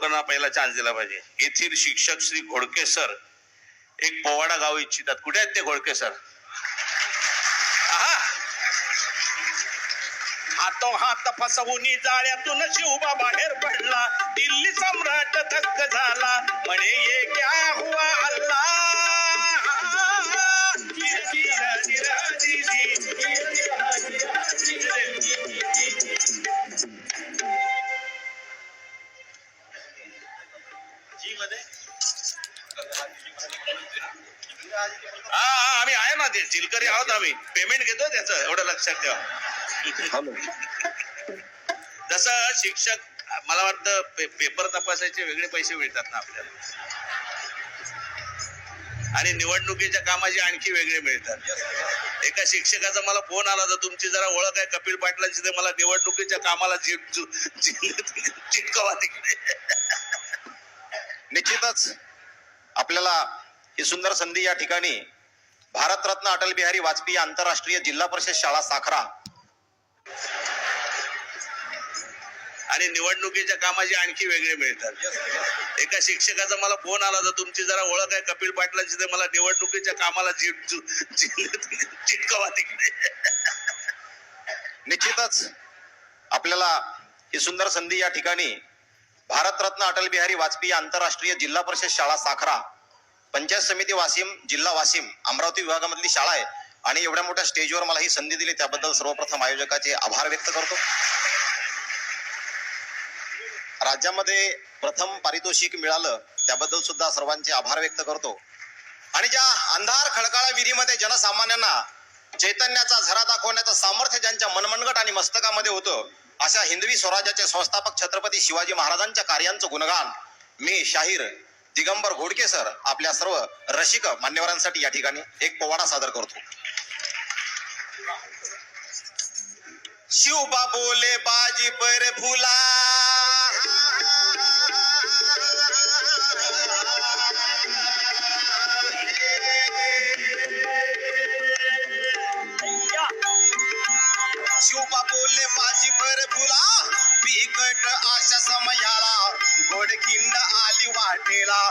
लोकांना पहिला चान्स दिला पाहिजे. येथील शिक्षक श्री घोडके सर एक पोवाडा गाऊ इच्छितात. कुठे आहेत ते घोडके सर? हातो हात फसवून जाळ्यातून शिवबा बाहेर पडला. दिल्ली सम्राट थक्क झाला म्हणे ये क्या हुआ अल्लाह. आम्ही आहे ना, ते जिलकरी आहोत, आम्ही पेमेंट घेतो त्याचं, एवढं लक्षात ठेवा. जसं शिक्षक, मला वाटतं पेपर तपासायचे वेगळे पैसे मिळतात ना आपल्याला, आणि निवडणुकीच्या कामाचे आणखी वेगळे मिळतात. एका शिक्षकाचा मला फोन आला तर तुमची जरा ओळख आहे कपिल पाटलांची, तर मला निवडणुकीच्या कामाला चिटकवा तिकडे. निश्चितच आपल्याला ही सुंदर संधी या ठिकाणी भारतरत्न अटल बिहारी वाजपेयी आंतरराष्ट्रीय जिल्हा परिषद शाळा साखरा आणि निवडणुकीच्या कामाचे आणखी वेगळे मिळतात. एका शिक्षकाचा मला फोन आला तर तुमची जरा ओळख आहे कपिल पाटलांची, तर मला निवडणुकीच्या कामाला चिटकवा तिकडे. निश्चितच आपल्याला ही सुंदर संधी या ठिकाणी भारतरत्न अटल बिहारी वाजपेयी आंतरराष्ट्रीय जिल्हा परिषद शाळा साखरा, पंचायत समिती वाशिम, जिल्हा वाशिम, अमरावती विभागामधली शाळा आहे. आणि एवढ्या मोठ्या स्टेजवर मला ही संधी दिली त्याबद्दल सर्वप्रथम आयोजकाचे आभार व्यक्त करतो. राज्यामध्ये प्रथम पारितोषिक मिळालं त्याबद्दल सुद्धा सर्वांचे आभार व्यक्त करतो. आणि ज्या अंधार खडकाळा विहिरीमध्ये जनसामान्यांना चैतन्याचा झरा दाखवण्याचं सामर्थ्य ज्यांच्या मनमनगट आणि मस्तकामध्ये होतं, अशा हिंदवी स्वराज्याचे संस्थापक छत्रपती शिवाजी महाराजांच्या कार्यांचं गुणगान मी शाहीर दिगंबर घोडके सर आपल्या सर्व रसिक मान्यवरांसाठी या ठिकाणी एक पोवाडा सादर करतो. शिवबा बोले बाजी पर फुला, शिवबा बोले बाजी पर फुला, बिकट आशा समयाला गोडखिंड आली वाटेला,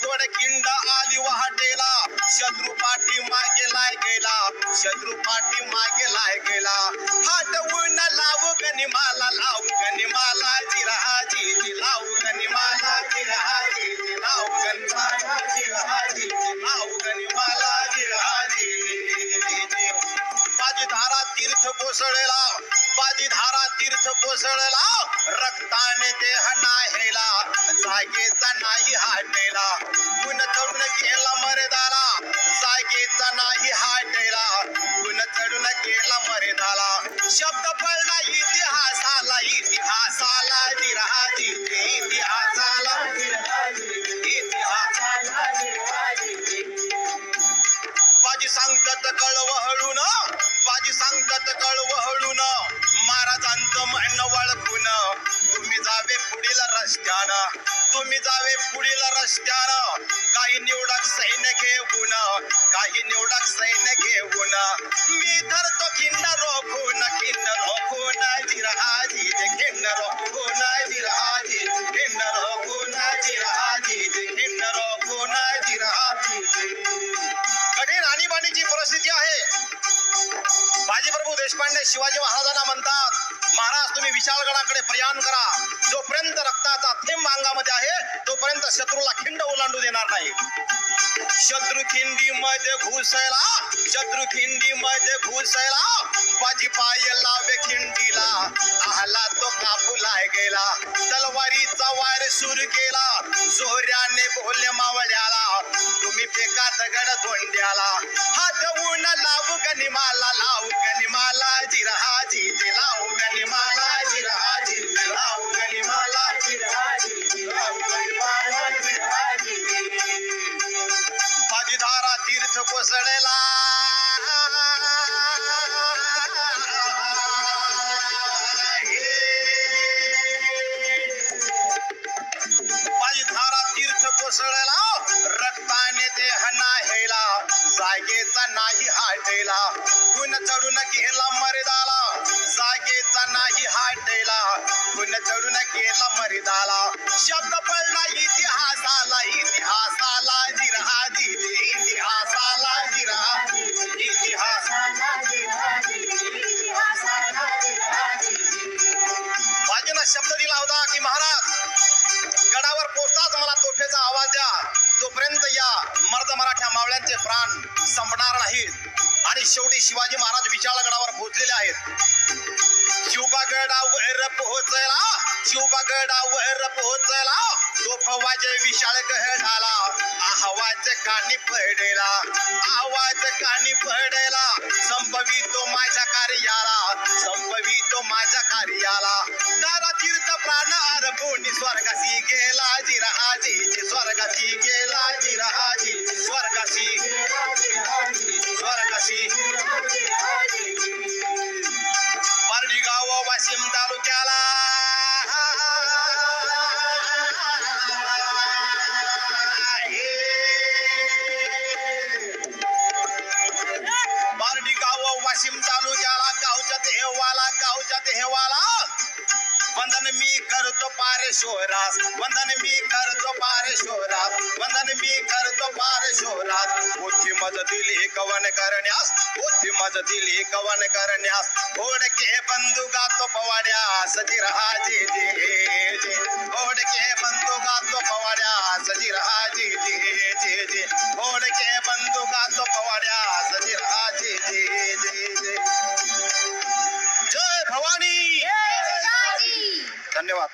गोडखिंड आली वाटेला. शत्रू पाठी मागे लाय गेला, शत्रू पाठी मागे लाय गेला. हातवून लावू गनिमाला, लावू गनिमाला जिराजी, लावू गनिमाला जिराजी, लावू गनिमाला जिराजी, लावू गनिमाला जिराजी. बाजी धारा तीर्थ कोसळला, बाजी धारा तीर्थ कोसळला, रक्ताने देह नाहेला, जागेचा नाही हाटेला. गुण चढून गेला मर्दाला, जागेचा नाही हाटेला, गुण चढून गेला मर्दाला. शब्द पडला इतिहासाला, इतिहासाला जिराजी, इतिहासाला जिराजी, इतिहासाला जिराजी. बाजी सांगतात कळवहळून, बाजी सांगतात कळवहळून, महाराजांचं म्हणणं वळखून. तुम्ही जावे पुढील रस्त्यानं, तुम्ही जावे पुढील रस्त्यानं. काही निवडक सैन्य घेऊन, काही निवडक सैन्य घेऊन. मी धरतो खिंड रोखून, खिंड रोखून जिराजी, खिंड रोखून जिराजी, खिंड रोखून जिराजी, खिंड रोखून जिराजी. कठीण आणीबाणीची परिस्थिती आहे. बाजीप्रभू देशपांडे शिवाजी महाराजांना म्हणतात, महाराज तुम्ही विशाळगडाकडे प्रयाण करा. जोपर्यंत रक्ताचा थेंब अंगामध्ये आहे तोपर्यंत शत्रूला खिंड ओलांडू देणार नाही. शत्रू खिंडी मध्ये घुसला, शत्रू खिंडी मध्ये घुसला. बाजी पाय लावे खिंडीला, आला तो कापूलाय गेला. तलवारीचा वार सुरू केला, जोऱ्याने बोलले मावळ्याला. तुम्ही फेका दगड धोंड्याला, हातवून लावू गनिमाला, लावू गनिमाला जिराजी, लावू गनिमाला जिराजी, लावू गनिमाला जिराजी, लावू गनिमाला जिराजी. बाजी धारा तीर्थ कोसळला, बाजी धारा तीर्थ कोसळला. रक्ताने देह नाहेला, जागेचा नाही हाटेला. कुण चढून गेला मर्दाला जागेचा नाही हाटेला कुण चढून गेला मर्दाला शब्द पडला इतिहासाला इतिहासाला जिरहादी इतिहासाला जिरहादी इतिहासाला बाजूला शब्द दिला होता की महाराज गडावर पोचताच मला तोफेचा आवाज द्या तोपर्यंत या मर्द मराठा मावळ्यांचे प्राण संपणार नाहीत आणि शेवटी शिवाजी महाराज विशाळगडावर पोहोचलेले आहेत शिवबागडावर पोहोचला शिवबागडावर पोहोचला तोफ वाजे विशाळ गडाला आवाज कानी पडेला आवाज कानी पडेला संपवितो माझ्या कार्याला संपवितो माझ्या कार्याला दारा तीर्थ प्राण अर्पणी स्वर्गासी गेला जिरहाजी स्वर्गासी गेला जिरहाजी स्वर्गासी स्वर्गासी पारडी गाव वाशिम तालुक्याला पारडी गाव वाशिम तालुक्याला गावच्या देवाला वंदन मी करतो पारेश्वरास वंदन मी करतो पारेश्वरास वंदन मी करतो पारेश्वरास बुद्धी मज दिली कवन करण्यास बुद्धी मज दिली कवन करण्यास घोडके बंधू गातो पवाड्यास जिरहाजी जे घोडके बंधू गातो पवाड्यास जिरहाजी जे घोडके बंधू गातो पवाड्यास जिरहाजी जे जय भवानी धन्यवाद.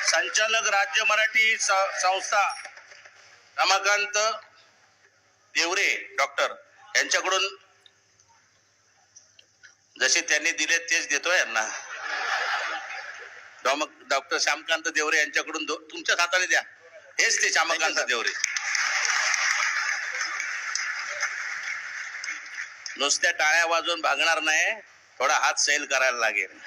संचालक राज्य मराठी संस्था रमाकांत देवरे डॉक्टर यांच्याकडून जसे त्यांनी दिले तेच देतोय यांना. डॉक्टर श्यामकांत देवरे यांच्याकडून तुमच्याच हाताने द्या. हेच ते श्यामकांत देवरे. नुसत्या टाळ्या वाजवून भागणार नाही, थोडा हात सैल करायला लागेल.